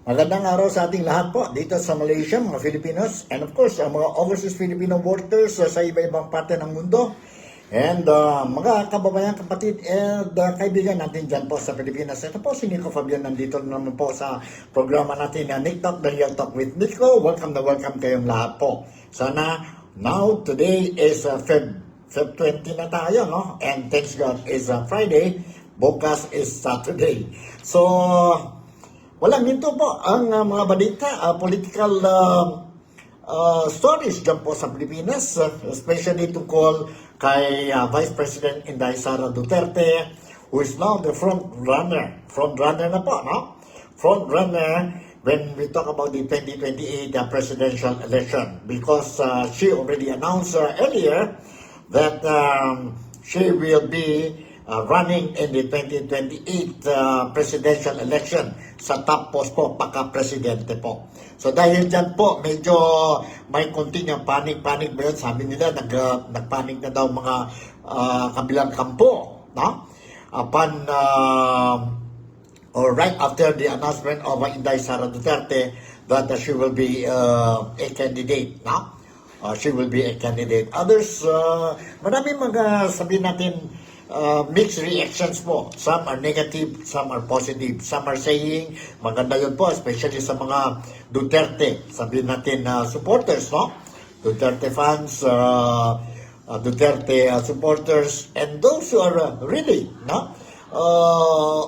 Magandang araw sa ating lahat po dito sa Malaysia, mga Filipinos, and of course, ang mga overseas Filipino workers sa iba-ibang parte ng mundo. And mga kababayan, kapatid, and kaibigan natin dyan po sa Pilipinas. Ito po si Nico Fabian, nandito naman po sa programa natin na Nick Talk, The Real Talk with Nico. Welcome na welcome kayong lahat po. Sana, now, today is Feb 20 na tayo, no? And thanks God is Friday, bukas is Saturday. So, walang hinto po ang mga balita, political stories dyan po sa Pilipinas, especially tungkol kay Vice President Inday Sara Duterte, who is now the front runner na po, no? Front runner when we talk about the 2028 presidential election, because she already announced earlier that she will be running in the 2028 presidential election sa top post po, pagka-presidente po. So dahil dyan po, medyo may konting panic ba yun? Sabi nila, nagpanik na daw mga kabilang kampo, no? Upon, or right after the announcement of Inday Sara Duterte that she will be a candidate, no? She will be a candidate. Others, maraming mga sabihin natin, mixed reactions po. Some are negative, some are positive. Some are saying, maganda yun po, especially sa mga Duterte, sabihin natin supporters, no? Duterte fans, Duterte supporters, and those who are really, no?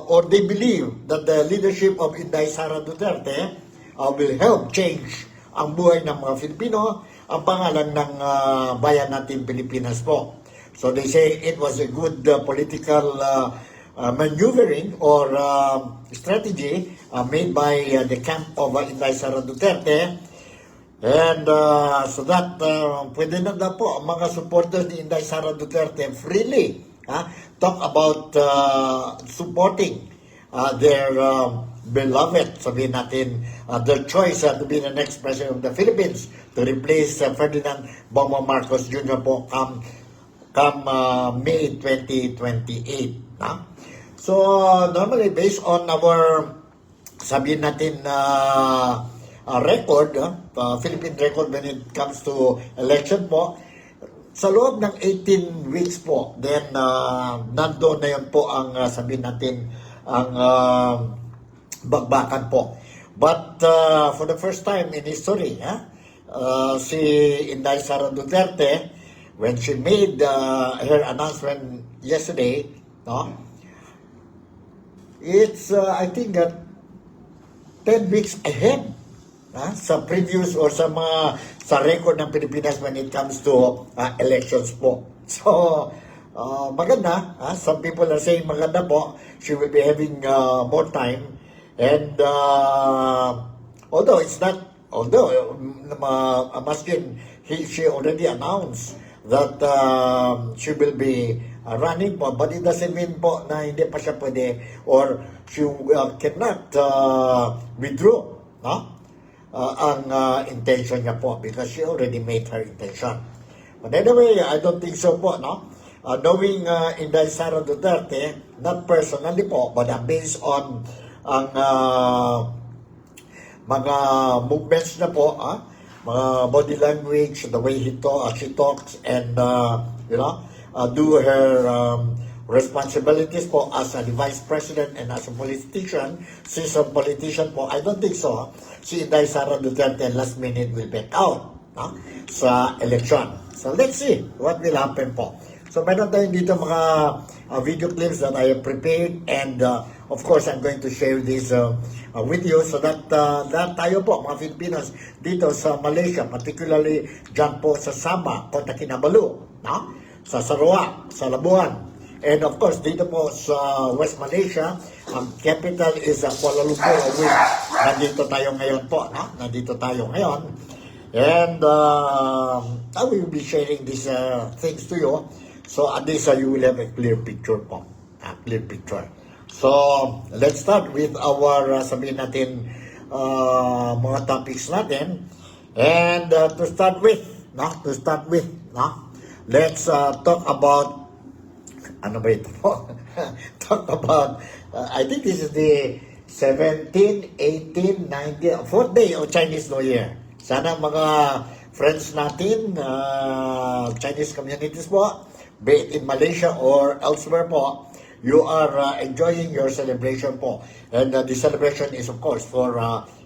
Or they believe that the leadership of Inday Sara Duterte will help change ang buhay ng mga Filipino, ang pangalan ng bayan natin Pilipinas po. So they say it was a good political maneuvering or strategy made by the camp of Inday Sara Duterte. And so that pwede na po ang mga supporters ni Inday Sara Duterte freely talk about supporting their beloved, sabihin natin, their choice to be the next president of the Philippines to replace Ferdinand Bongbong Marcos Jr. po come May 2028. So, normally, based on our, sabihin natin, record, Philippine record when it comes to election po, sa loob ng 18 weeks po, then nandoon na yun po ang, sabihin natin, ang bagbakan po. But for the first time in history, si Inday Sara Duterte, when she made her announcement yesterday, no, it's I think that 10 weeks ahead sa previous or sa record ng Pilipinas when it comes to elections po. So maganda, some people are saying maganda po, she will be having more time, and although maskin she already announced that she will be running po, but it doesn't mean po na hindi pa siya pwede or she cannot withdraw, no? Ang intention niya po, because she already made her intention. But anyway, I don't think so po, no? Knowing Inday Sara Duterte, not personally po, but based on ang mga movements na po, mga body language, the way she talks, and do her responsibilities po as a vice president and as a politician. Since a politician po, I don't think so. Si Inday Sara Duterte last minute will back out sa election. So let's see what will happen po. So meron tayong dito mga video clips that I have prepared, and of course I'm going to share this with you so that tayo po mga Filipinos dito sa Malaysia, particularly dyan po sa Sabah, Kota Kinabalu, no? Sa Sarawak, sa Labuan, and of course dito po sa West Malaysia, ang capital is Kuala Lumpur, which nandito tayo ngayon po, no? Nandito tayo ngayon, and I will be sharing these things to you. So at least you will have a clear picture po. Clear picture. So let's start with our sabihin natin mga topics natin. And to start with, let's talk about ano ba ito po? Talk about I think this is the 17, 18, 19, fourth day of Chinese New Year. Sana mga friends natin, Chinese communities po, be it in Malaysia or elsewhere po, you are enjoying your celebration po. And the celebration is of course for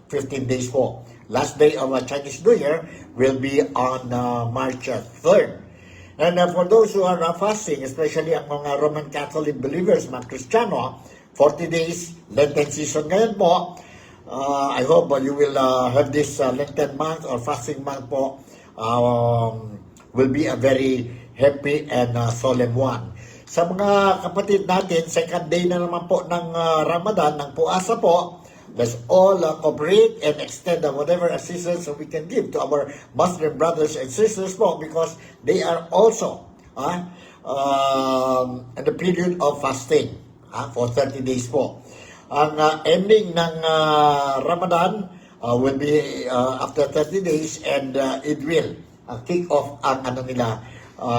15 days po. Last day of Chinese New Year will be on March 3rd. And for those who are fasting, especially ang mga Roman Catholic believers, mga Kristiyano, 40 days, Lenten season ngayon po. I hope you will have this Lenten month or fasting month po. Will be a very happy and solemn one. Sa mga kapatid natin, second day na naman po ng Ramadan, ng puasa po, let's all cooperate and extend whatever assistance we can give to our Muslim brothers and sisters po, because they are also in the period of fasting for 30 days po. Ang ending ng Ramadan will be after 30 days, and it will kick off ang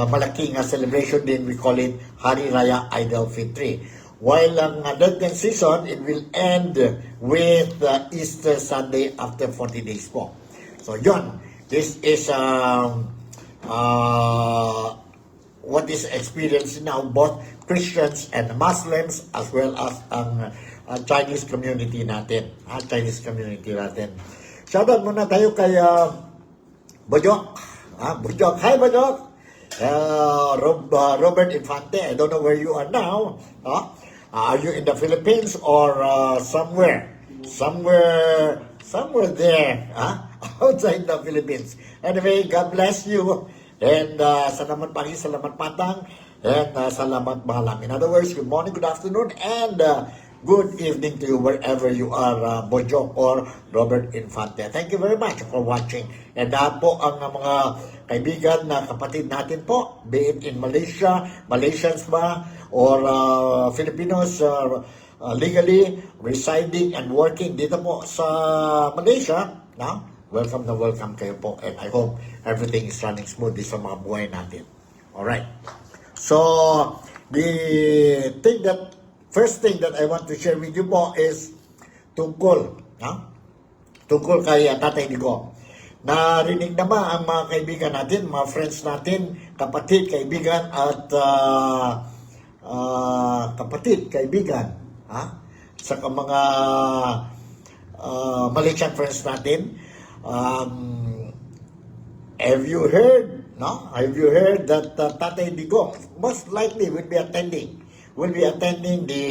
malaking celebration din. We call it Hari Raya Eid al-Fitr. While ang Lenten season, it will end with Easter Sunday after 40 days po. So yun, this is what is experienced now, both Christians and Muslims, as well as ang Chinese community natin. Chinese community natin. Shoutout muna tayo kay Bojok. Bojok. Hi, Bojok. Robert Infante. I don't know where you are now. Are you in the Philippines or somewhere there, outside the Philippines? Anyway, God bless you. And salamat pagi, salamat patang, and salamat mahalam. In other words, good morning, good afternoon, and good evening to you wherever you are, Bojok or Robert Infante. Thank you very much for watching. And po ang mga kaibigan na kapatid natin po, be it in Malaysia, Malaysians ba, or Filipinos legally residing and working dito po sa Malaysia, welcome na welcome kayo po, and I hope everything is running smoothly sa mga buhay natin. Alright. So, first thing that I want to share with you po is tungkol kay Tatay Digong. Narinig naman ang mga kaibigan natin, mga friends natin, kapatid, kaibigan, at sa mga Malaysian friends natin. Have you heard that Tatay Digong most likely will be attending the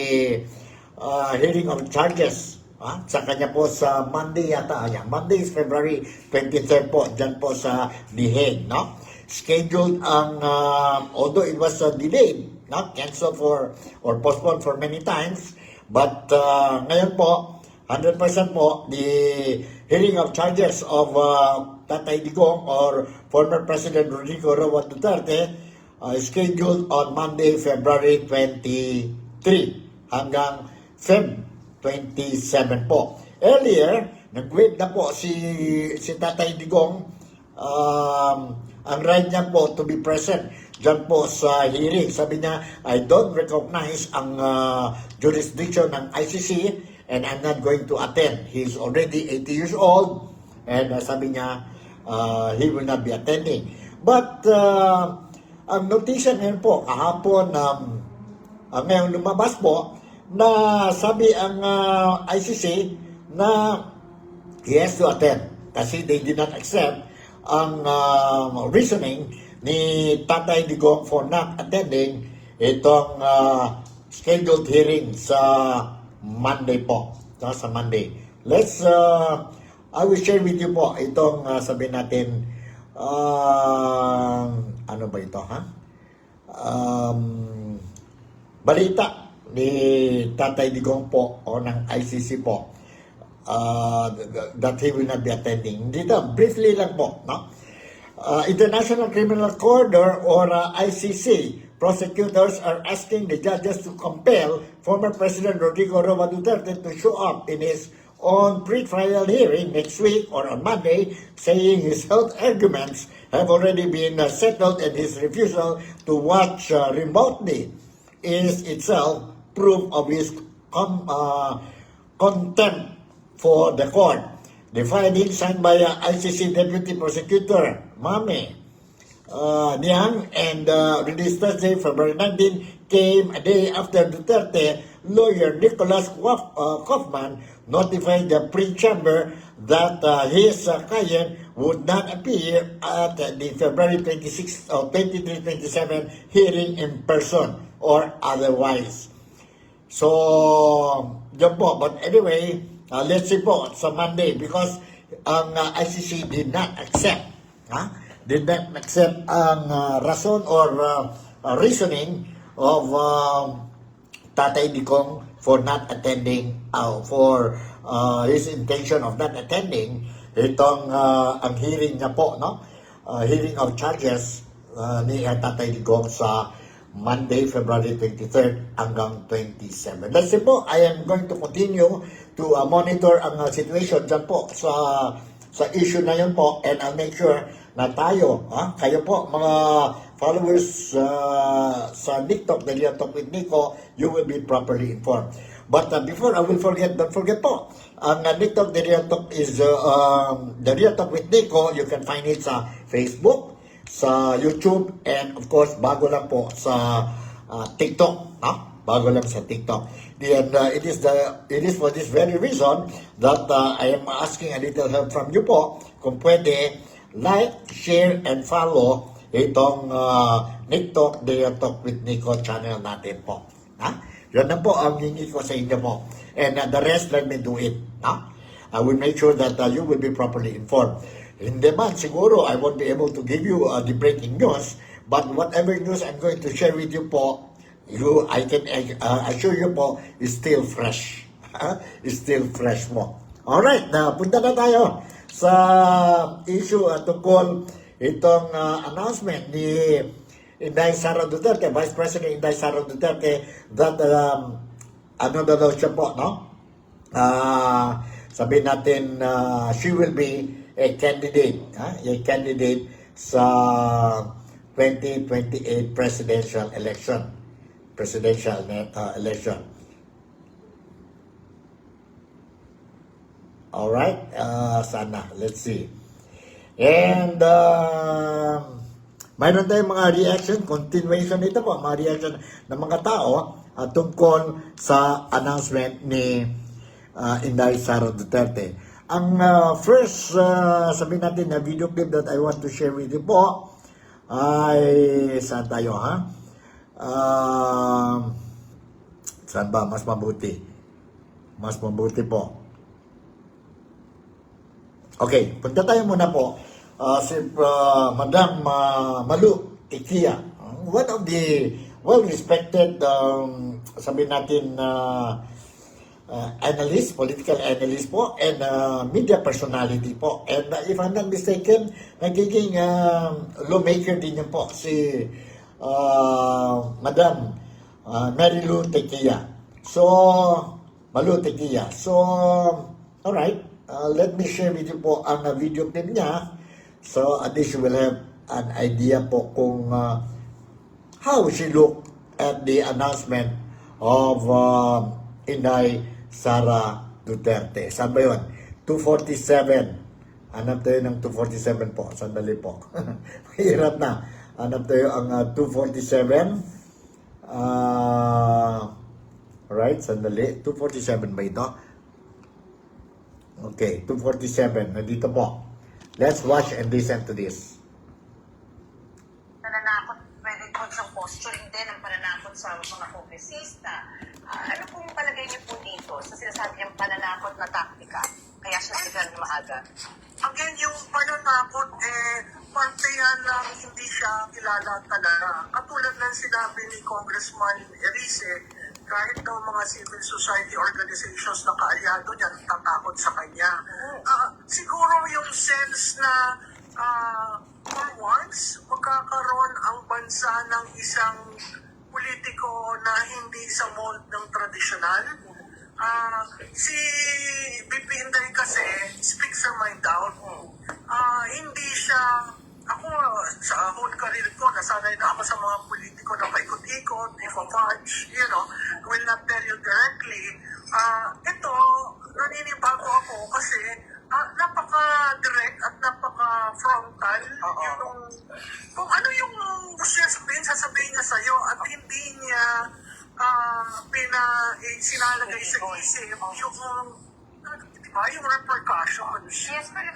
hearing of charges sa kanya po sa Monday yata. Monday is February 23rd po, dyan po sa The Hague, scheduled ang although it was delayed, canceled or postponed for many times, but ngayon po 100% po the hearing of charges of Tatay Digong or former President Rodrigo Roa Duterte scheduled on Monday, February 23 hanggang Feb 27 po. Earlier, nag-wait na po si Tatay Digong, ang right niya po to be present dyan po sa hearing. Sabi niya, I don't recognize ang jurisdiction ng ICC and I'm not going to attend. He's already 80 years old, and sabi niya, he will not be attending. But ang notisya ngayon po, kahapon, ngayon lumabas po, na sabi ang ICC na he has to attend kasi they did not accept ang reasoning ni Tatay Digong for not attending itong scheduled hearing sa Monday po. Sa Monday. I will share with you po itong sabihin natin, ano ba ito, balita ni Tatay Digong po o ng ICC po that he will not be attending. Dito, briefly lang po, International Criminal Court or ICC prosecutors are asking the judges to compel former President Rodrigo Roa Duterte to show up in his own pre-trial hearing next week or on Monday, saying his health arguments have already been settled and his refusal to watch remotely is itself proof of his contempt for the court. The filing signed by ICC Deputy Prosecutor Mame Niang and released Thursday, February 19, came a day after Duterte lawyer Nicholas Kaufman notified the pre-chamber that his client would not appear at the February 26 or 23-27 hearing in person or otherwise. So, yun po. But anyway, let's see po sa Monday because ang ICC did not accept ang rason or reasoning of Tatay Digong for not attending, for his intention of not attending itong ang hearing niya po, no? Hearing of charges ni Tatay Digong sa Monday, February 23rd hanggang 27. Let's see po, I am going to continue to monitor ang situation dyan po sa issue na yun po, and I'll make sure na tayo, kayo po, mga followers sa TikTok, The Real Talk with Nico, you will be properly informed. But before I will forget, don't forget po, ang TikTok, The Real Talk is The Real Talk with Nico. You can find it sa Facebook, sa YouTube, and of course, bago lang po sa TikTok, bago lang sa TikTok. And it is for this very reason that I am asking a little help from you po, kung pwede, like, share, and follow itong TikTok, The Talk with Nico channel natin po. Yan na po ang hingi ko sa inyo po. And the rest, let me do it. I will make sure that you will be properly informed. Hindi man, siguro, I won't be able to give you the breaking news, but whatever news I'm going to share with you po, I can assure you po, is still fresh. Is still fresh mo. Alright, punta na tayo sa issue tungkol itong announcement ni Inday Sara Duterte, Vice President Inday Sara Duterte, that ano daw siya po, no? Sabihin natin, she will be a candidate sa 2028 presidential election. Alright, sana. Let's see. And mayroon tayong mga reaction, continuation nito po, mga reaction ng mga tao tungkol sa announcement ni Inday Sara Duterte. Ang first, sabihin natin na video clip that I want to share with you po, ay, saan tayo saan ba? Mas mabuti. Mas mabuti po. Okay, punta tayo muna po. Si Madam Malu Ikia, one of the well-respected, sabihin natin, analyst, political analyst po, and media personality po. And if I'm not mistaken, nagiging lawmaker din niya po si Madam Marilu Tequia. So, Malu Tequia. So, alright, let me share with you po ang video clip niya. So, at least you will have an idea po kung how she looked at the announcement of Inday Sara Duterte. Saan ba yun? 247. Hanap tayo ng 247 po. Sandali po. Mahirap na. Hanap tayo ang 247. Right, sandali. 247 ba ito? Okay, 247. Nandito po. Let's watch and listen to this. Nananakot, pwede po sa posturing din ang pananakot sa mga kongresista. Ano pong palagay niyo po dito sa sinasabi niyang pananakot na taktika? Kaya siya sigaran maaga. Again, yung pananakot, parte yan na hindi siya kilala talaga. Katulad ng sinabi ni Congressman Erice, kahit ng mga civil society organizations na kaalyado niya, tatakot sa kanya. Siguro yung sense na for once, magkakaroon ang bansa ng isang politiko na hindi sa mold ng tradisyonal. Si BP Inday kasi speaks her mind out. Hindi siya, ako sa whole career ko, nasanay na ako sa mga politiko na paikot-ikot, if a fudge, will not tell you directly. Ito, mo kasi napaka-direct at napaka-frontal. Yung, kung ano yung gusto niya sabihin, sasabihin niya sa'yo at hindi niya sinalagay sa isip yung, di ba, yung repercussions. Yes, pero,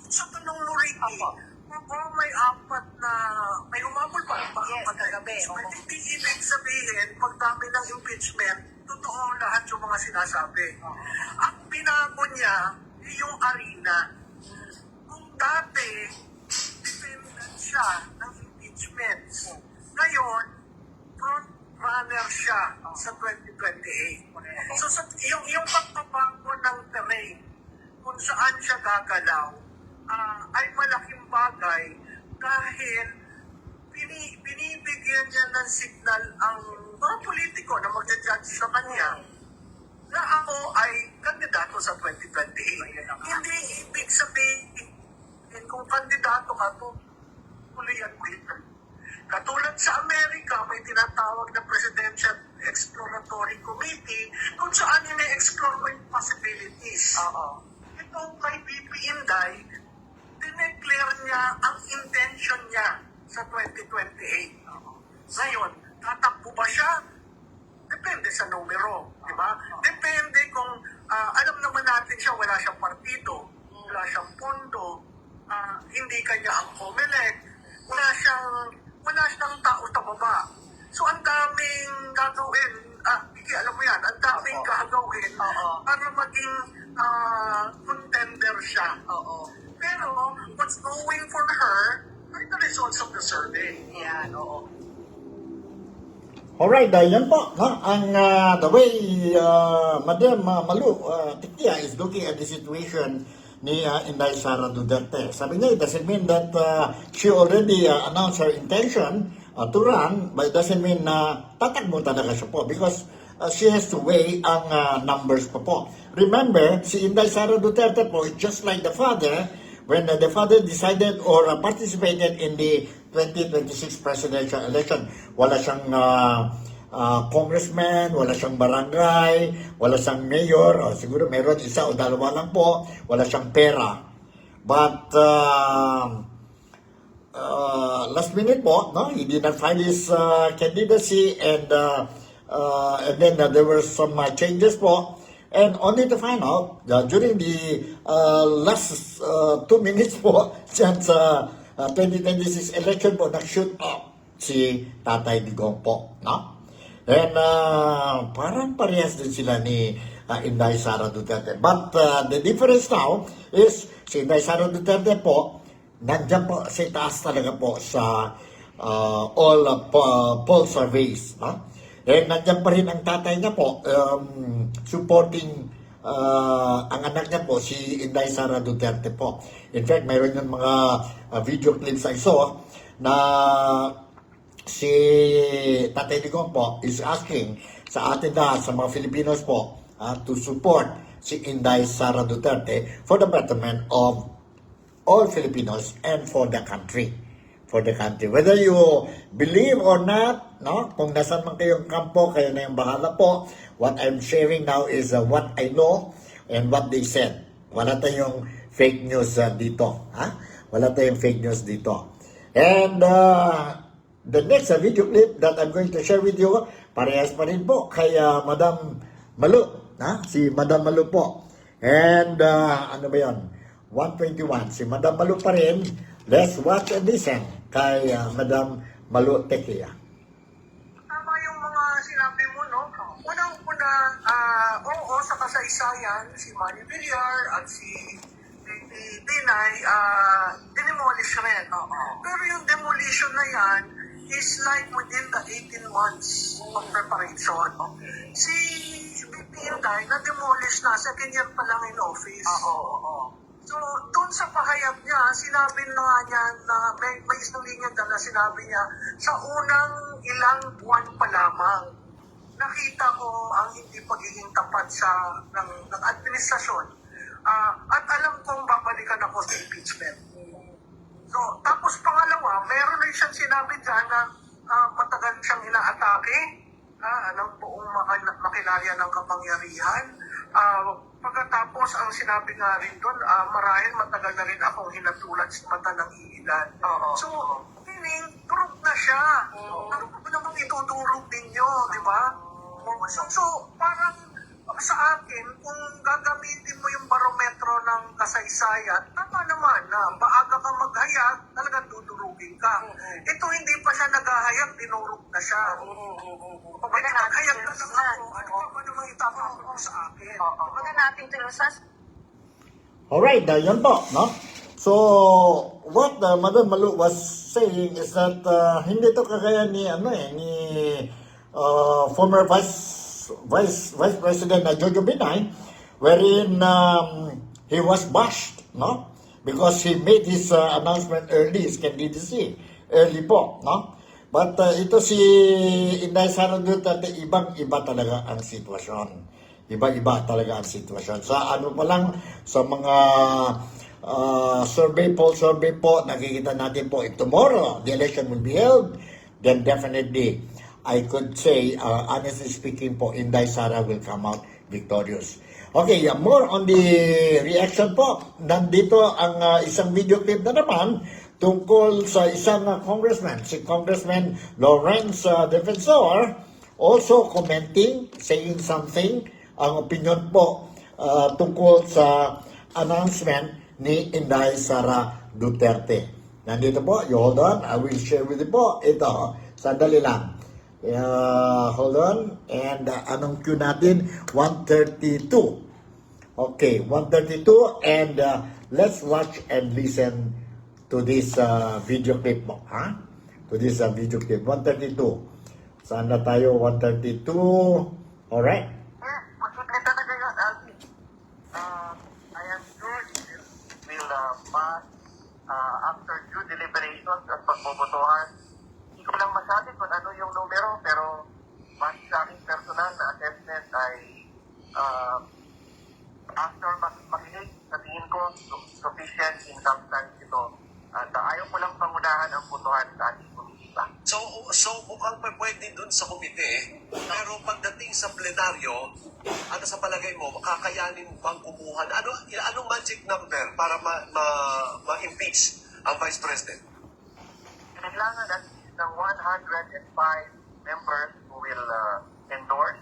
So, tanong mo, Ricky, kung may apat na, may umabol pa, Yes, kagabi, oo. hindi ibig sabihin, pagdami ng impeachment, totoo lahat yung mga sinasabi. Ang binago niya, yung arena. Kung dati, defendant siya ng impeachment. Ngayon, front runner siya sa 2028. So, yung pagpapago ng terrain, kung saan siya gagalaw, ay malaking bagay dahil binibigyan niya ng signal ang mga politiko na magja-judge sa kanya na ako ay kandidato sa 2028. Hindi ibig sabihin kung kandidato ka to, tuloy at ulitan. Katulad sa Amerika, may tinatawag na Presidential Exploratory Committee kung saan ina-explore mo yung possibilities. Ito kay BP Inday, dineclare niya ang intention niya sa 2028. Ngayon, tatakbo ba siya? Depende sa numero, di ba? Depende kung, alam naman natin siya, wala siyang partido, wala siyang pondo, hindi kanya ang COMELEC, wala siyang tao sa baba. So, ang daming gagawin, alam mo yan, ang daming gagawin para maging contender siya. Pero, what's going for her are the results of the survey. Yan, oo. Alright, yan po, no? Ang the way Madam Malu Tikia is looking at the situation ni Inday Sara Duterte. Sabi niya, it doesn't mean that she already announced her intention to run, but it doesn't mean na tatakbo talaga siya po because she has to weigh ang numbers pa po. Remember, si Inday Sara Duterte po is just like the father when the father decided or participated in the 2026 presidential election. Wala siyang congressman, wala siyang barangay, wala siyang mayor, o siguro meron isa o dalawa lang po, wala siyang pera. But last minute po, no, he did not file his candidacy and then there were some changes po. And only to find out, during the last 2 minutes po, dyan sa 2026 election po, nag-shoot up si Tatay Digong po, no? And parang parehas din sila ni Inday Sara Duterte. But the difference now is, si Inday Sara Duterte po, nandiyan po sa taas talaga po sa all poll surveys, no? Eh, nandiyan pa rin ang tatay niya po, supporting ang anak niya po, si Inday Sara Duterte po. In fact, mayroon yung mga video clips I saw na si Tatay Digong po is asking sa atin na, sa mga Filipinos po, to support si Inday Sara Duterte for the betterment of all Filipinos and for the country. For the country. Whether you believe or not, no? Kung nasan man kayong kampo, kayo na yung bahala po. What I'm sharing now is what I know and what they said. Wala tayong fake news dito. Ha? Wala tayong fake news dito. And the next video clip that I'm going to share with you, parehas pa rin po kay Madam Malu. Ha? Si Madam Malu po. And ano ba yun? 121. Si Madam Malu pa rin. Let's watch and listen kay Madam Malu Tikia. Tama yung mga sinabi mo, no? Unang-una, oo, sa kasaysayan, si Manny Villar at si Binay, dinemolish rin. Pero yung demolition na yan is like within the 18 months of preparation. Si BP Inday, na-demolish na, second year pa lang in office. So, doon sa pahayag niya, sinabi na nga niya na may isang linya na sinabi niya, sa unang ilang buwan pa lamang, nakita ko ang hindi pagiging tapat ng administrasyon. At alam kong babalikan ako sa impeachment. So, tapos pangalawa, meron rin siyang sinabi dyan na matagal siyang inaatake ng buong makilarya ng kapangyarihan. Pagkatapos Tapos ang sinabi nga rin doon, marahil matagal na rin akong hinatulan sa mata ng iilan. Oo. So, meaning, durog na siya. Ano pa namang itudurog ninyo, di ba? So, parang sa akin, kung gagamitin mo yung barometro ng kasaysayan, tama naman na maaga ka maghayag, talagang dudurugin ka. Ito hindi pa siya naghahayag, dinurog na siya. Kumbaga natin Naghayag na lang tinusan. ako, ano pa namang itapapag mo sa akin? Kumbaga natin tinusan. Alright, yun po, no? So, what Madam Malu was saying is that hindi to kagaya ni former Vice President Jojo Binay, wherein he was bashed, no? Because he made his announcement early, his candidacy early po, no? But ito si Inday Sara Duterte, ibang-iba talaga ang sitwasyon. Iba-iba talaga ang sitwasyon. Sa ano pa lang, sa mga survey po, nakikita natin po, if tomorrow the election will be held, then definitely, I could say, honestly speaking po, Inday Sara will come out victorious. Okay, more on the reaction po. Nandito ang isang video clip na naman tungkol sa isang congressman, si Congressman Lawrence Defensor, also commenting, saying something, ang opinion po tungkol sa announcement ni Inday Sara Duterte. Nandito po, you hold on, I will share with you po. Ito, sandali lang. Hold on, and anong cue natin? 1:32. Okay, 1:32, and let's watch and listen to this video clip mo, ha? To this video clip, 1:32. Saan na tayo? 1:32. Alright. Posible talaga yun, Alvin. I am sure it will pass after due deliberations at pagbobotohan. Hindi ko lang masabi kung ano yung numero, pero mas sa aking personal na assessment ay after makinig, sa tingin ko, sufficient in substance ito. At ayaw ko lang pangunahan ang botohan sa ating komite. So mukhang pwede dun sa komite, pero pagdating sa plenaryo, ano sa palagay mo, makakayanin bang kumuha? Anong magic number para ma-impeach ang Vice President? Kailangan at least ng 105 members who will endorse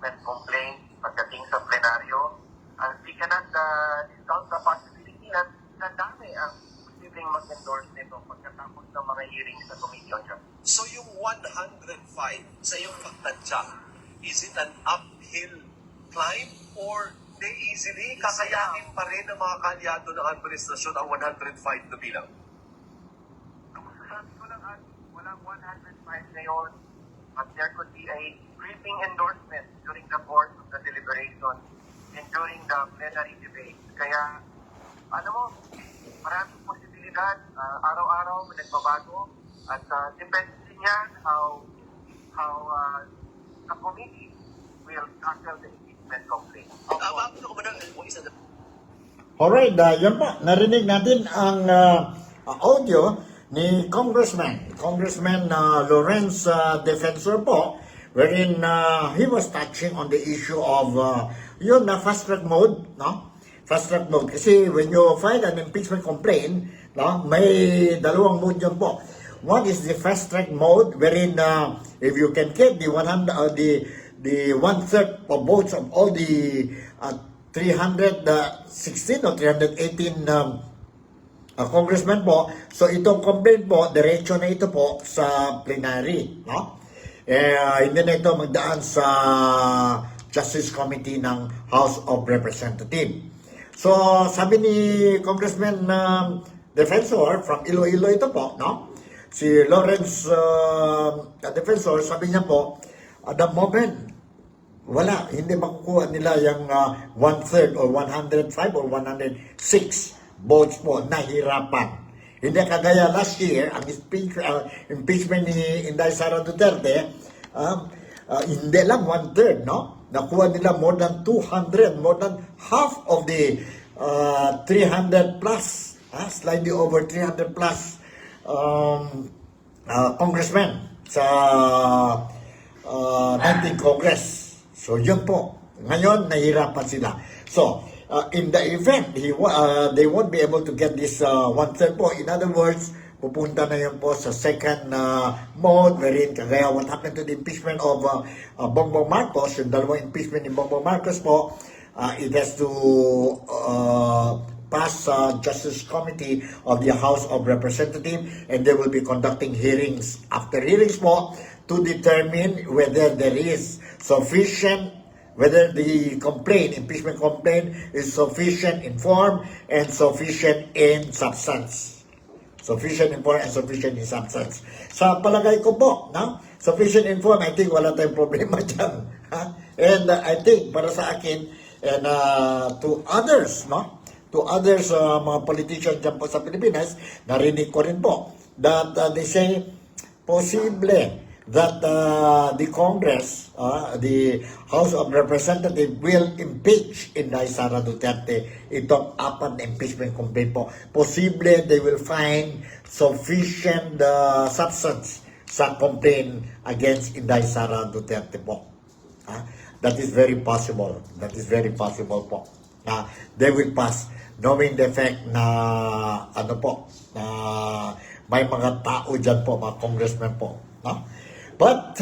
and complain pagdating sa plenaryo. And we cannot discount the possibility na dami ang posibleng mag-endorse nito pagkatapos ng mga hearings sa Committee on Justice. So yung 105 sa iyong pagtadya, is it an uphill climb or they easily kakayanin pa rin ng mga kalyado ng administrasyon ang 105 na bilang? Sabi ko lang, walang 105 ngayon, but there could be a sweeping endorsement during the course of the deliberation and during the plenary debate. Kaya, ano mo, maraming posibilidad, araw-araw nagbabago, at depende din yan how the committee will tackle the impeachment complaint. Alright, yun po. Narinig natin ang audio ni Congressman Lawrence Defensor po, wherein he was touching on the issue of yun na fast track mode, no? Fast track mode. Kasi when you file an impeachment complaint, no, may dalawang mode yun po. One is the fast track mode, wherein if you can get the 1/3 of votes of all the 316 or 318 congressmen po, so itong complaint po, diretso na ito po sa plenary, no? Hindi na ito magdaan sa Justice Committee ng House of Representatives. So, sabi ni Congressman Defensor from Iloilo ito po, no? Si Lawrence Defensor, sabi niya po, at the moment, wala, hindi makukuha nila yung 1/3 or 105 or 106 votes po, nahirapan. Hindi kagaya last year, ang impeachment ni Inday Sara Duterte, hindi lang 1/3, no? Nakuha nila more than 200, more than half of the 300 plus, slightly over 300 plus congressmen sa 19th Congress. So yun po, ngayon nahihirapan sila. So, in the event they won't be able to get this one-third po. In other words, pupunta na yun po sa second mode wherein kagaya what happened to the impeachment of Bongbong Marcos, yung dalawang impeachment ni Bongbong Marcos po, it has to pass Justice Committee of the House of Representatives, and they will be conducting hearings after hearings po to determine whether there is sufficient, whether the impeachment complaint is sufficient in form and sufficient in substance. Sufficient in form and sufficient in substance. Sa palagay ko po, no? Sufficient in form, I think wala tayong problema dyan. Ha? And I think, para sa akin, and to others, no? To others, mga politicians dyan po sa Pilipinas, narinig ko rin po that they say, posible that the Congress, the House of Representatives will impeach Inday Sara Duterte. Itong 4 na impeachment complaint po. Posible they will find sufficient substance sa complaint against Inday Sara Duterte po. That is very possible. That is very possible po. They will pass knowing the fact na may mga tao dyan po, mga congressmen po. But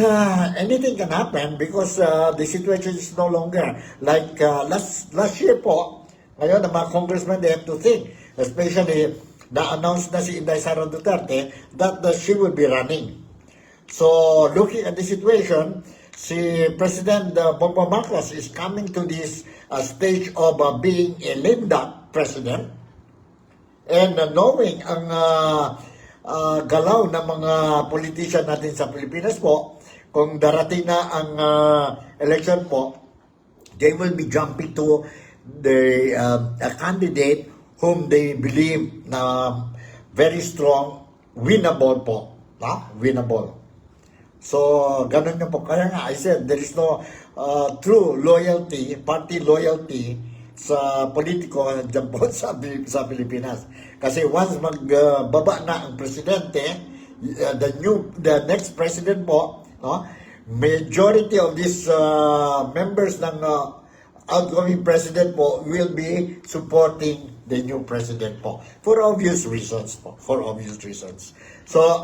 anything can happen because the situation is no longer like last year po. Ngayon, ang mga congressmen, they have to think, especially na-announce na si Inday Sara Duterte that she will be running. So, looking at the situation, si President Bongbong Marcos is coming to this stage of being a lame duck president, and knowing ang galaw ng mga politician natin sa Pilipinas po, kung darating na ang election po, they will be jumping to the a candidate whom they believe na very strong, winnable po. Winnable. So, ganun yung po. Kaya nga, I said, there is no true loyalty, party loyalty sa politiko dyan po sa Pilipinas. Kasi once magbaba na ang presidente, the next president po, majority of these members ng outgoing president po will be supporting the new president po. For obvious reasons po. For obvious reasons. So,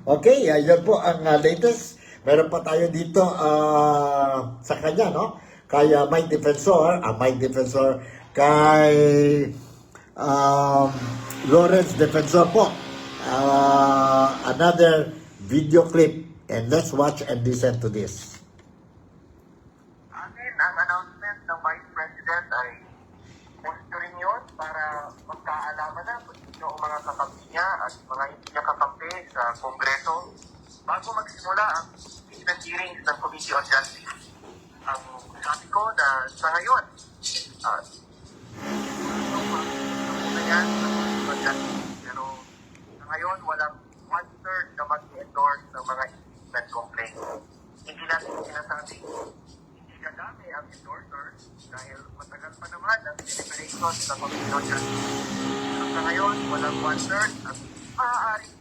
okay, yan po ang latest. Meron pa tayo dito sa kanya, no? Kay Mike Defensor, kay Lawrence Defensor po. Another video clip, and let's watch and listen to this. Akin, ang announcement ng Vice President ay gusto rin yun para magkaalaman na kung sino ang mga kakampi niya at mga hindi niya kakampi sa Kongreso bago magsimula ang impeachment hearings ng Committee on Justice. Ang sabi ko na sa ngayon, yan sa Committee on Justice, pero sa ngayon walang 1/3 na mag-endorse ng mga impeachment complaints. Hindi natin sinasabi hindi kadami ang endorsers dahil matagal pa naman ang deliberation sa Committee on Justice. Pero sa ngayon, walang 1/3 at maaaring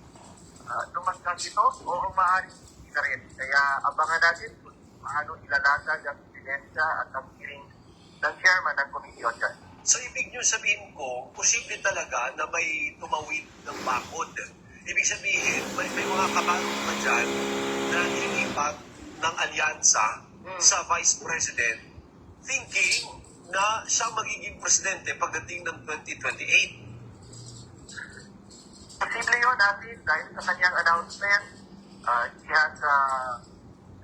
lumagkas ito o maaaring hindi na rin. Kaya abangan natin kung paano ilalatag ang ebidensya at ang hearing ng chairman ng Committee on Justice. So, ibig nyo sabihin ko, posible talaga na may tumawid ng bakod. Ibig sabihin, may mga kabalong pa dyan na nilipat ng alyansa sa Vice President thinking na siya magiging presidente pagdating ng 2028. Posible yun natin dahil sa kanyang announcement, he has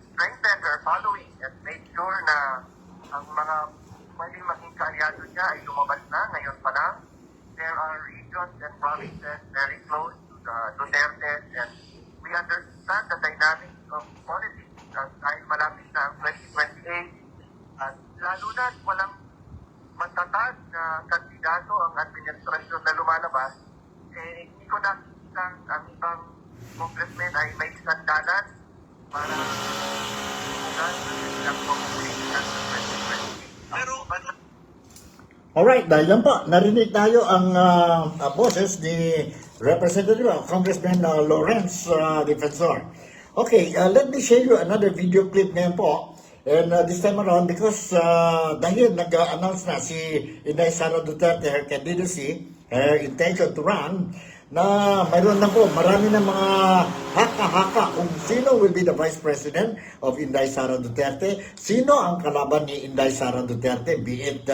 strengthened her following and made sure na ang mga pwedeng maging kaalyado niya ay lumabas na ngayon pa lang. There are regions and provinces very close to the Duterte, and we understand the dynamics of politics dahil malapit na ang 2028 at lalo na walang matatag na kandidato ang administrasyon na lumalabas, hindi ko nakikita ang ibang congressmen ay may sandalan para ang congressmen sa 2028. Pero, Alright, yan po. Narinig tayo ang boses ni Representative Congressman Lawrence Defensor. Okay, let me share you another video clip ngayon po. And this time around, because dahil nag-announce na si Inday Sara Duterte her candidacy, her intention to run, na mayroon na po, marami na mga haka-haka kung sino will be the Vice President of Inday Sara Duterte, sino ang kalaban ni Inday Sara Duterte, be it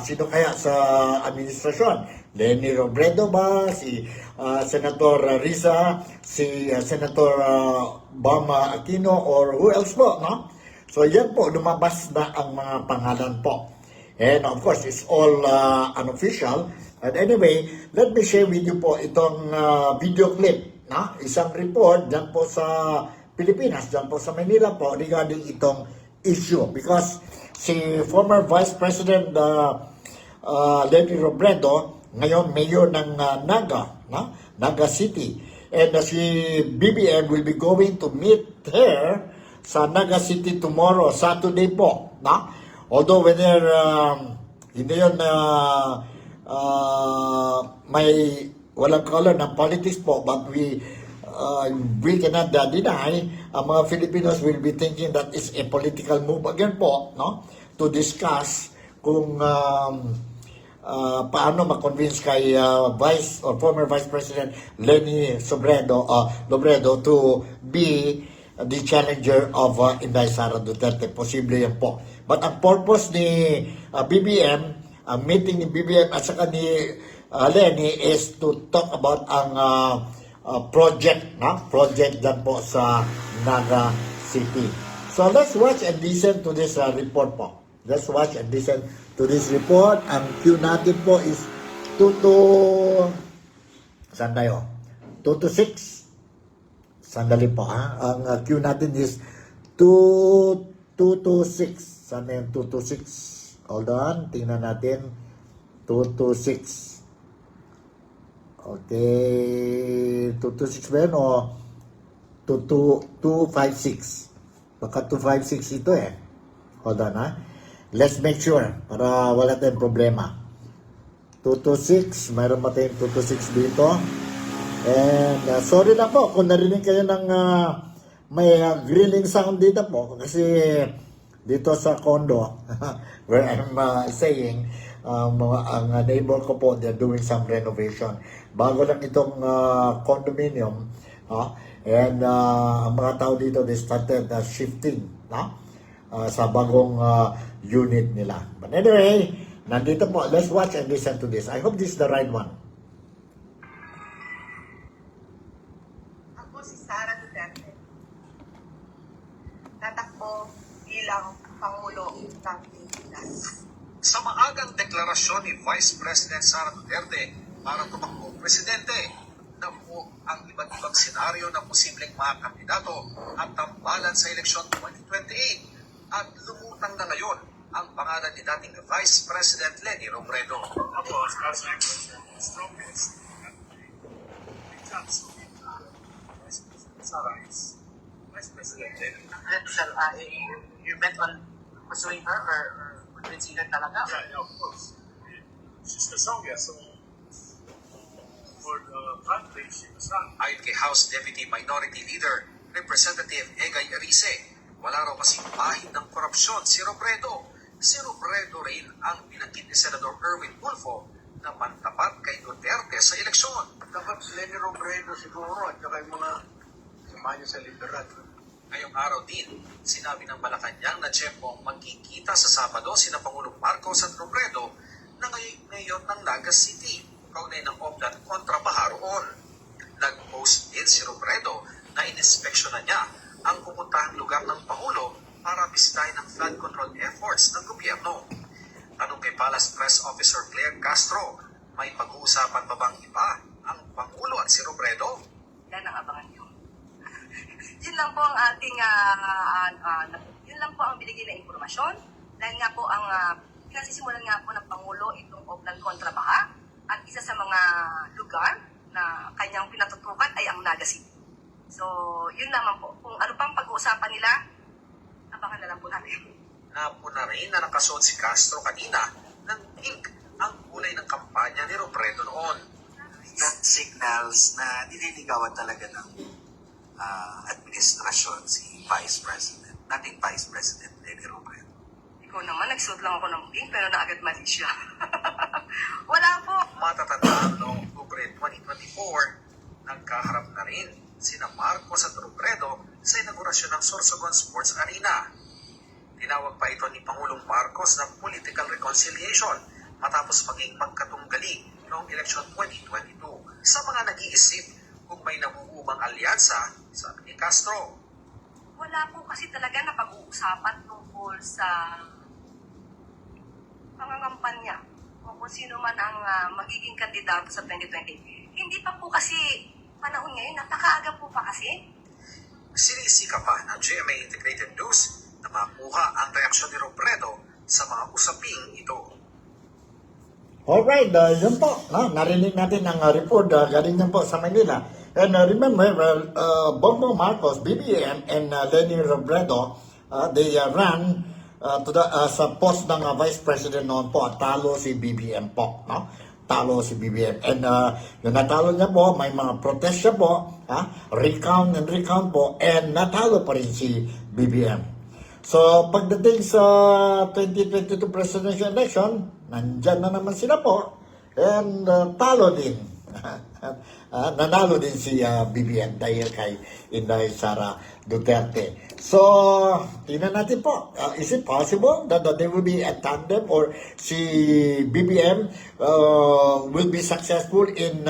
sino kaya sa administrasyon, Leni Robredo ba, si Senator Risa, si Senator Bama Aquino, or who else po, no? So yan po, lumabas na ang mga pangalan po. And of course, it's all unofficial. But anyway, let me share with you po itong video clip, no? Isang report dyan po sa Pilipinas, dyan po sa Manila po, regarding itong issue. Because si former Vice President Leni Robredo, ngayon mayor ng Naga, no? Naga City. And si BBM will be going to meet her sa Naga City tomorrow, Saturday po. No? Although whether hindi yun may walang color ng politics po, but we cannot deny, ang mga Filipinos will be thinking that it's a political move again po, no? To discuss kung paano ma-convince kay Vice or former Vice President Leni Robredo to be the challenger of Inday Sara Duterte. Posible yan po. But ang purpose ni BBM, ang meeting ni BBM at saka ni Leni is to talk about ang project, no? Project dyan po sa Naga City. So let's watch and listen to this report po. Let's watch and listen to this report. Ang cue natin po is 2 to... Saan tayo? 2 to 6. Sandali po, ha? Ang cue natin is 2 to 6. Saan na yung 2 to 6? Hold on. Tingnan natin. 2 to 6. Okay. 2 to 6 ba yun? O 256. Baka 256 ito eh. Hold on, ha? Let's make sure para wala tayong problema. 2 to 6. Mayroon ba tayong 2 to 6 dito? And sorry na po kung narinig kayo ng may grilling sound dito po kasi dito sa condo where I'm staying, ang neighbor ko po, they're doing some renovation. Bago lang itong condominium, and ang mga tao dito, they started shifting sa bagong unit nila. But anyway, nandito po, let's watch and listen to this. I hope this is the right one. Ako si Sara Duterte. Tatakbo bilang Pangulo ng Pilipinas. Sa maagang deklarasyon ni Vice President Sara Duterte para tumakbong presidente, nabuo ang iba't ibang senaryo ng posibleng mga kandidato at tambalan sa eleksyon 2028 at lumutang na ngayon ang pangalan ni dating Vice President Leni Robredo. Ako, as I mentioned, the strongest and the chance of Vice President Sara is Vice President Leni. You bet on pursuing her or convincing her talaga? Yeah, of course. She's the strongest, so for the country, she was right. Ayon kay House Deputy Minority Leader Representative Egay Erice, wala raw kasing bahid ng korupsyon si Robredo. Si Robredo rin ang binanggit ni Senador Erwin Tulfo na pantapat kay Duterte sa eleksyon. Dapat si Leni Robredo siguro at saka yung mga samahan niya sa liberal. Ngayong araw din, sinabi ng Malacanang na tiyempong magkikita sa Sabado sina Pangulong Marcos at Robredo na ngayon mayor ng Naga City, kaunay ng Oplan kontra Baha roon. Nag-post din si Robredo na ininspeksyonan niya ang pupuntahang lugar ng Pangulo para bisitahin ang flood control efforts ng gobyerno. Tanong kay Palace Press Officer Claire Castro, may pag-uusapan pa bang iba ang Pangulo at si Robredo? Yan ang abangan nyo. Yun lang po ang ating, yun lang po ang binigay na impormasyon. Dahil nga po ang pinasisimulan nga po ng Pangulo itong Oplan kontra Baha at isa sa mga lugar na kanyang pinatutukan ay ang Naga City. So, yun naman po. Kung ano pang pag-uusapan nila, abangan na lang po natin. Napuna rin na nakasuot si Castro kanina ng pink ang kulay ng kampanya ni Robredo noon. That signals na nililigawan talaga ng administrasyon si Vice President. dating Vice President Leni Robredo. Ikaw naman, nagsuot lang ako ng pink pero naagad mali siya. Wala po. Matatandaan noong Oktubre 2024, nagkaharap na rin sina Marcos at Robredo sa inaugurasyon ng Sorsogon Sports Arena. Tinawag pa ito ni Pangulong Marcos na political reconciliation matapos maging magkatunggali noong eleksyon 2022. Sa mga nag-iisip kung may nabubuang alyansa, sabi ni Castro, Wala po kasi talaga na pag-uusapan tungkol sa pangangampanya o kung sino man ang magiging kandidato sa 2020. Hindi pa po kasi panahon ngayon, napakaaga po pa kasi. sinisika pa ng GMA Integrated News na makuha ang reaksyon ni Robredo sa mga usaping ito. Alright, yun po. Narinig natin ang report galing yan po sa Manila. And remember, Bongbong Marcos, BBM, and Leni Robredo, they ran sa post ng Vice President noon po. Talo si BBM po. No? Talo si BBM. And yung natalo niya po, may mga protest siya po. Recount and recount po. And natalo pa rin si BBM. So, pagdating sa 2022 presidential election, nandyan na naman sila po. And talo din. Nanalo din si BBM dahil kay Inday Sara Duterte. So, tingnan natin po. Is it possible that there will be a tandem or si BBM will be successful in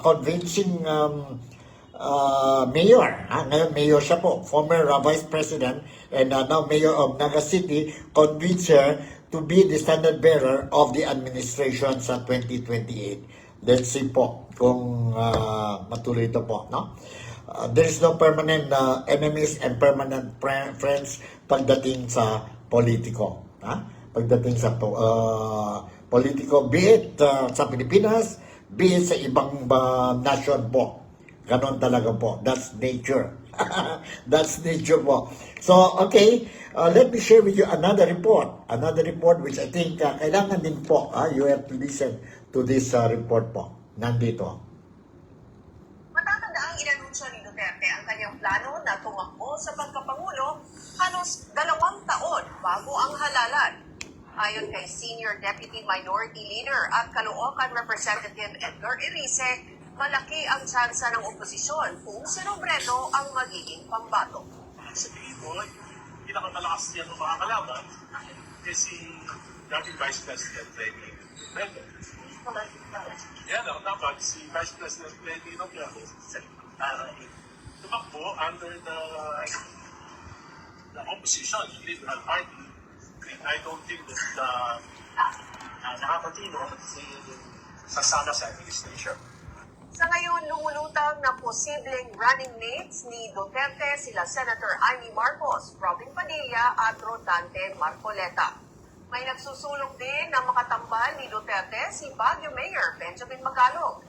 convincing mayor? Ngayon, mayor siya po. Former Vice President and now mayor of Naga City, convince her to be the standard bearer of the administration sa 2028. Let's see po kung matuloy ito po. No? There is no permanent enemies and permanent friends pagdating sa politiko. Pagdating sa politiko, be it sa Pilipinas, be it sa ibang nation po. Ganon talaga po. That's nature. That's nature po. So, okay. Let me share with you another report. Another report which I think kailangan din po. You have to listen to this report po. Nandito. Matatanda ang inanunsyo ni Duterte ang kanyang plano na tumakbo sa pagkapangulo halos 2 taon bago ang halalan. Ayon kay Senior Deputy Minority Leader at Caloocan Representative Edgar Erice, malaki ang tsansa ng oposisyon kung si Robredo ang magiging pambato. Sabihin mo, pinakamalakas niya ng mga kalaban kasi dating Vice President Leni Robredo. Yan ang dapat si Vice President Leni Robredo tumakbo under the opposition, the Liberal Party. I don't think that nakakatino si sasama sa administration. Sa ngayon, lumulutang na posibleng running mates ni Duterte sila Senator Amy Marcos, Robin Padilla at Rodante Marcoleta. May nagsusulong din na makatambal ni Duterte si Baguio Mayor Benjamin Magalog.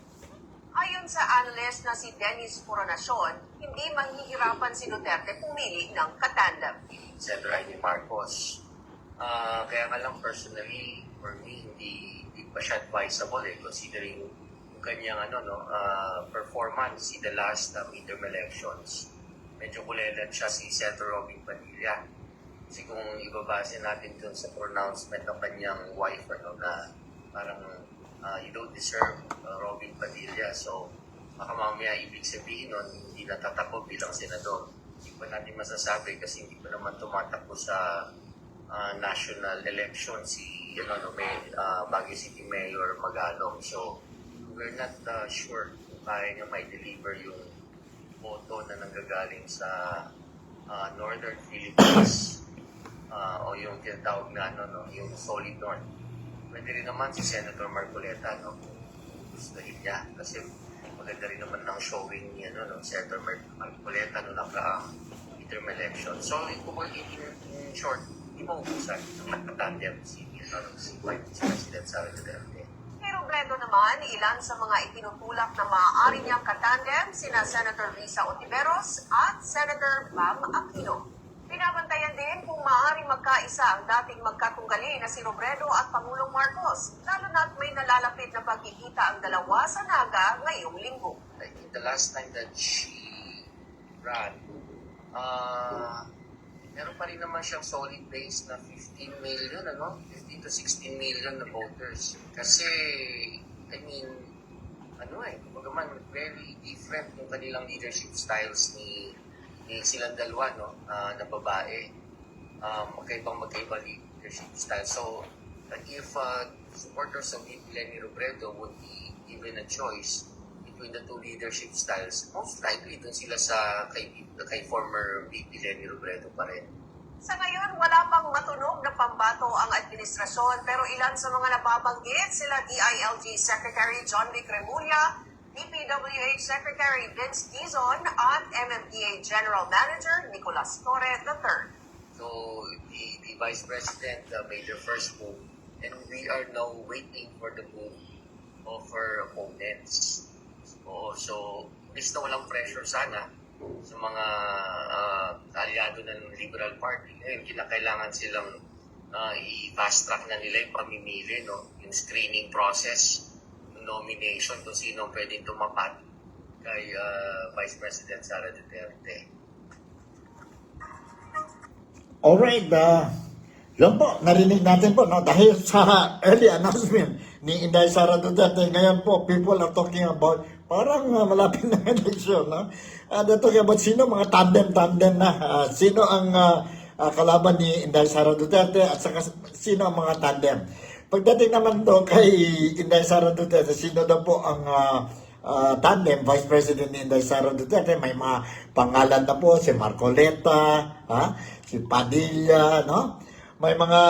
Ayon sa analyst na si Dennis Coronacion, hindi mahihirapan si Duterte pumili ng katandem. Senator Amy Marcos. Kaya nga lang personally, for me, hindi pa siya advisable considering yung kanyang performance in the last midterm elections. Medyo kulelat siya si Senator Robin Padilla. Kasi kung ibabase natin dun sa pronouncement ng kanyang wife, na parang you don't deserve Robin Padilla. So, baka mamaya ibig sabihin nun, hindi natatakbo bilang senador. Hindi pa natin masasabi kasi hindi pa naman tumatakbo sa national election si Baguio City Mayor Magalong. So, we're not sure kung kaya niya may deliver yung boto na nanggagaling sa Northern Philippines o yung tinatawag na yung Solid North. Pwede rin naman si Senator Marcoleta kung gustuhin niya kasi maganda rin naman ng showing niya Senator Marcoleta noong nakaraang midterm election. So in short, hindi maubusan ng katandem si Vice President Sara Duterte. Kay Robredo naman, ilan sa mga itinutulak na maaari niyang katandem sina Senator Risa Ontiveros at Senator Bam Aquino. Pinabantayan din kung maaaring magkaisa ang dating magkatunggali na si Robredo at Pangulong Marcos, lalo na't may nalalapit na pagkikita ang dalawa sa Naga ngayong linggo. I think the last time that she ran, meron pa rin naman siyang solid base na 15 million, 15 to 16 million na voters. Kasi, I mean, kumbaga man, very different yung kanilang leadership styles ni silang dalawa, na babae. Magkaibang leadership style. So, if supporters of VP Lenny Robredo would be given a choice between the two leadership styles, most likely dun sila sa kay former VP Lenny Robredo pa rin. Sa ngayon, wala pang matunog na pambato ang administrasyon, pero ilan sa mga nababanggit sila DILG Secretary John Vic Remulla, DPWH Secretary Vince Dizon at MMDA General Manager Nicolas Torre III. So, the Vice President made the first move, and we are now waiting for the move of her opponents. So, imbis na walang pressure sana sa mga aliado ng Liberal Party, ngayon kinakailangan silang i-fast track na nila yung pamimili, yung screening process, nomination kung sino pwedeng tumapat kay Vice President Sara Duterte. Alright, yun po, narinig natin po, dahil sa early announcement ni Inday Sara Duterte, ngayon po, people are talking about, parang malapit na election, they're talking about sino mga tandem na, sino ang kalaban ni Inday Sara Duterte at saka sino ang mga tandem. Pagdating naman to kay Inday Sara Duterte, sino daw po ang tandem, Vice President ni Inday Sara Duterte, may mga pangalan na po, si Marcoleta, si Padilla, may mga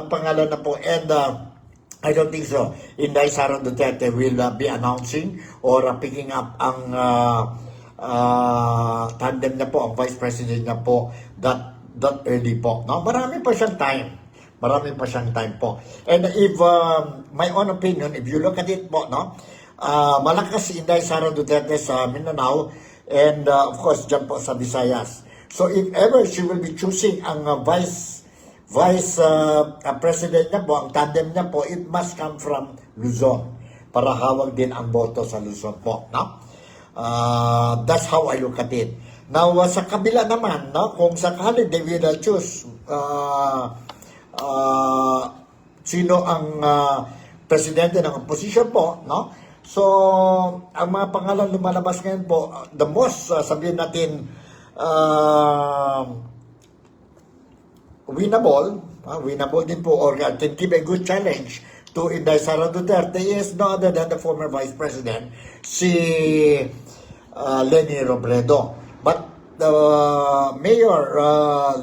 pangalan na po, and I don't think so. Inday Sara Duterte will be announcing or picking up ang tandem na po, ang Vice President na po, that early po. Marami pa siyang time. Marami pa siyang time po. And if, my own opinion, if you look at it po, malakas si Inday Sara Duterte sa Mindanao and of course dyan po sa Visayas. So if ever she will be choosing ang Vice President niya po, ang tandem niya po, it must come from Luzon para hawag din ang boto sa Luzon po. That's how I look at it. Now, sa kabila naman, kung sakali they will choose sino ang presidente ng opposition po, so ang mga pangalan lumalabas ngayon po, the most, sabihin natin, winnable din po, or can give a good challenge to Inday Sara Duterte is no other than the former Vice President, si Lenny Robredo. But Mayor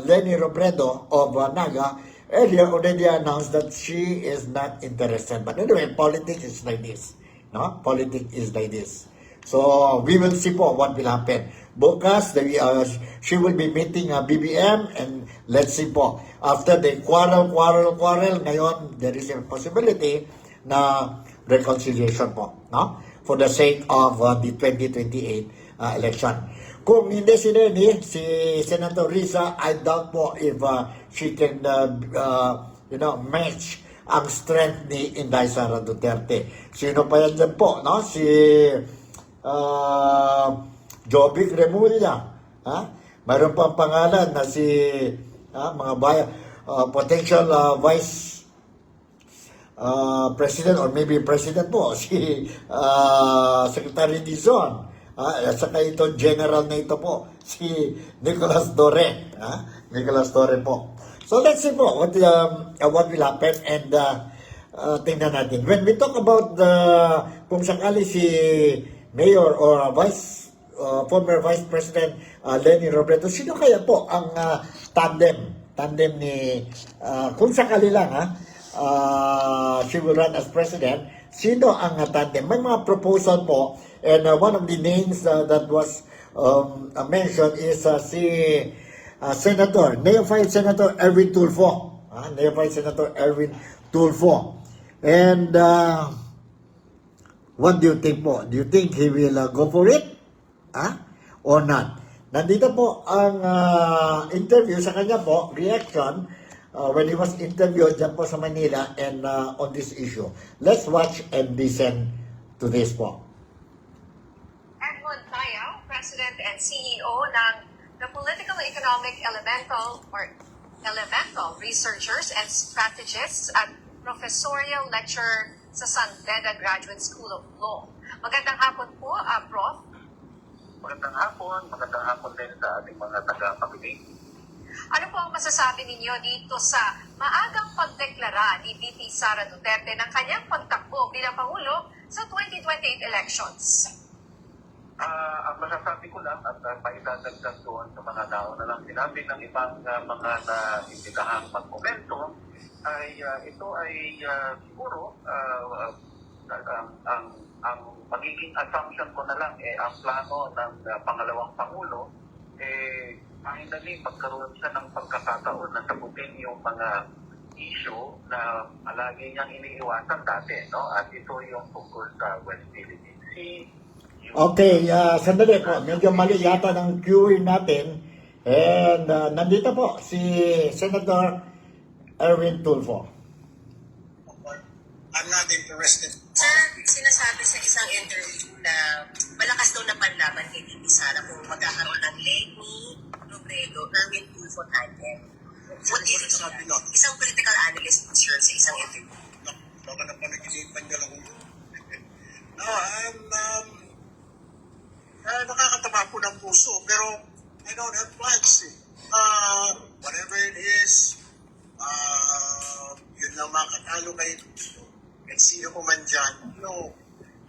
Lenny Robredo of Naga earlier already announced that she is not interested. But anyway, politics is like this. Politics is like this. So, we will see po what will happen. Bukas, she will be meeting BBM, and let's see po. After they quarrel, ngayon, there is a possibility na reconciliation po, for the sake of the 2028 election. Kung hindi si Lenny, si Senator Risa, I doubt po if she can, match ang strength ni Inday Sara Duterte. Sino pa yan dyan po, Si Jovic Remulla. Mayroon pa ang pangalan na si mga potential Vice President or maybe President po, si Secretary Dizon. At saka ito, general na ito po, si Nicolas Torre. Nicolas Torre po. So let's see po what will happen, and tingnan natin. When we talk about kung sakali si Mayor or former Vice President Lenny Robredo, sino kaya po ang tandem ni, kung sakali lang she will run as President, sino ang tandem? May mga proposal po, and one of the names that was mentioned is si Neophyte Senator Erwin Tulfo. Neophyte Senator Erwin Tulfo. And what do you think po? Do you think he will go for it? Or not? Nandito po ang interview sa kanya po, reaction, when he was interviewed dyan po sa Manila and on this issue. Let's watch and listen to this po. Edmond Tayaw, President and CEO ng the political economic elemental researchers and strategists at Professorial Lecturer sa San Beda Graduate School of Law. Magandang hapon po, Prof. Magandang hapon din sa ating mga taga-pakinig. Ano po ang masasabi ninyo dito sa maagang pagdeklara ni VP Sara Duterte ng kanyang pagtakbo bilang Pangulo sa 2028 elections? Ang masasabi ko lang at paitadagdag doon sa mga nauna lang sinabi ng ibang mga naimbitahang magkomento ay ito ay siguro ang magiging assumption ko na lang ang plano ng pangalawang Pangulo finally magkaroon siya ng pagkakataon na sagutin yung mga issue na palagi niyang iniiwasan dati, no? At ito yung tungkol sa West Philippine Sea. Okay, sandali po. Medyo mali yata ng queuing natin. And nandito po si Senator Erwin Tulfo. I'm not interested. Sir, sinasabi sa isang interview na malakas daw na panlaban kay VP Sara kung magkakaroon ng Lenny Robredo, Erwin Tulfo tandem. What is it? Isang political analyst, sir, sa isang interview. Baka na panaginipan niya lang ulo. No, nakakataba po ng puso, pero I don't have plans eh. Whatever it is, yun lang makakalo kayo. At sino ko man dyan, no,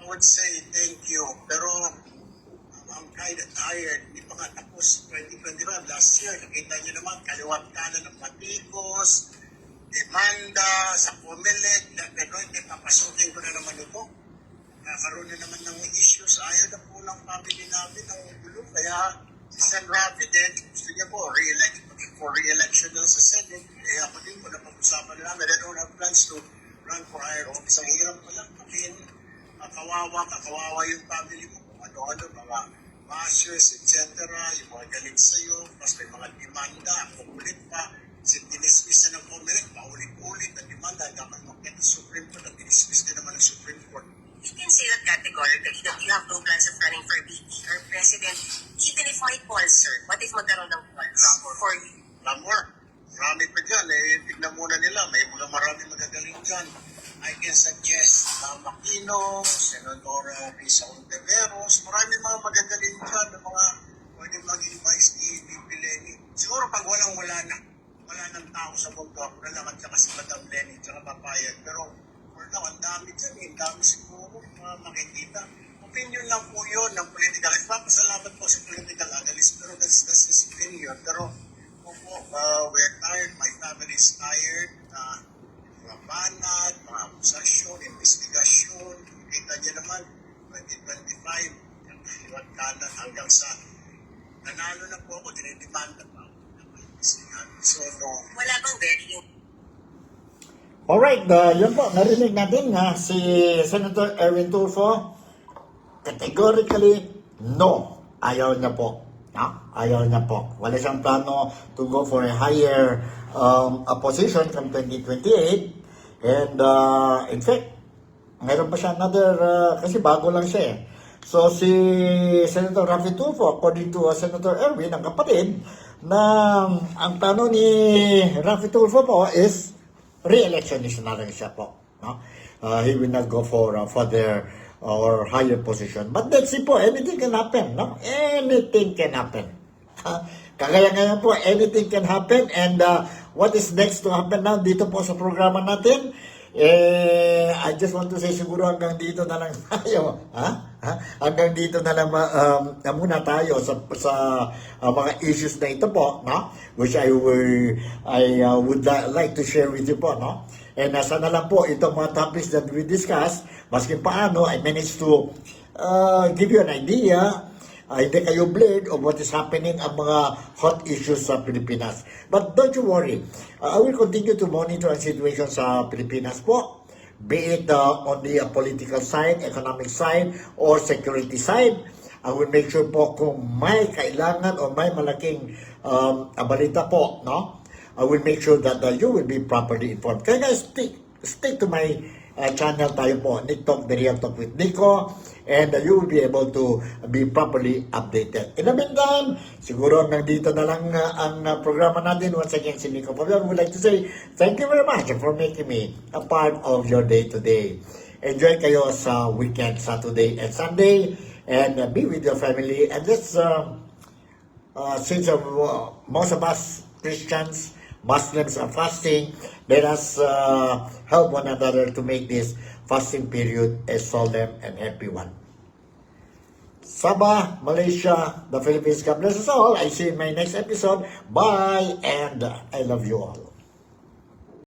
I would say thank you. Pero I'm kind of tired. Hindi pa nga tapos 2025. Last year, nakita niyo naman, kaliwat kanan ng patikos, demanda sa Comelec, pero hindi papasukin ko na naman ito. Nakaroon na naman ng issues. Ayaw na po ng family namin ng gulo. Kaya si Sen. Rafi din, gusto niya po re-election lang sa Senate. Eh ako din po, napag-usapan namin. I don't have plans to run for higher office. Ang hirap ko lang pakin. Kawawa yung family mo. Kung ano-ano, mga masters, etc. Yung mga galit sa'yo. Tapos may mga demanda. Kung ulit pa, dinismiss na ng Comelec, paulit-ulit na demanda. Dapat makita ng Supreme Court at dinismiss din naman ng Supreme Court. You can say that categorically that you have no plans of running for VP or President, even if may polls, sir. What if magkaroon ng polls for you? Lamor, marami pa dyan. Tignan muna nila. May mga marami magagaling dyan. I can suggest Makino, Senadora Risa Ontiveros. Marami mga magagaling dyan na mga pwede maging vice ni VP Lenny. Siguro pag wala nang tao sa mundo, ako na lang at saka si Madam Lenny, tsaka papayag. Pero for now, ang dami dyan. Ang dami siguro makikita. Opinion lang po yun ng political. Papasalamat po sa political analyst, pero that's his opinion. Pero we're tired. My family is tired. Mga banat, mga akusasyon, investigasyon. Kita niyo naman, 2025, iwan kanan hanggang sa nanalo na po ako, dinidemanda pa ako. So, no. Wala bang very Alright, yun po, narinig natin nga si Senator Erwin Tulfo, categorically, no. Ayaw niya po. Ayaw niya po. Wala siyang plano to go for a higher position from 2028. And in fact, mayroon pa siya another, kasi bago lang siya eh. So si Senator Rafi Tulfo, according to Senator Erwin, ang kapatid, na ang plano ni Rafi Tulfo po is re-electionist na rin siya po. No? He will not go for further or higher position. But let's see po, anything can happen. No? Anything can happen. Kagaya ngayon po, anything can happen. And what is next to happen now dito po sa programa natin? I just want to say siguro hanggang dito na lang tayo. Hanggang dito na lang muna tayo sa mga issues na ito po, no? Which I would like to share with you po, no? And sana lang po itong mga topics that we discuss, maski paano I managed to give you an idea. Hindi kayo blurred of what is happening ang mga hot issues sa Pilipinas. But don't you worry, I will continue to monitor ang situation sa Pilipinas po, be it on the political side, economic side, or security side. I will make sure po kung may kailangan o may malaking balita po, no? I will make sure that you will be properly informed. Kaya guys, stick to my channel tayo po, Nick Talk, The Real Talk with Nico, and you will be able to be properly updated. In the meantime, siguro nandito na lang ang programa natin. Once again, si Nico Fabian would like to say thank you very much for making me a part of your day-to-day. Enjoy kayo sa weekend, Saturday and Sunday, and be with your family. And let's, since most of us Christians, Muslims are fasting, let us help one another to make this fasting period a solemn and happy one. Sabah, Malaysia, the Philippines, God bless us all. I see you in my next episode. Bye, and I love you all.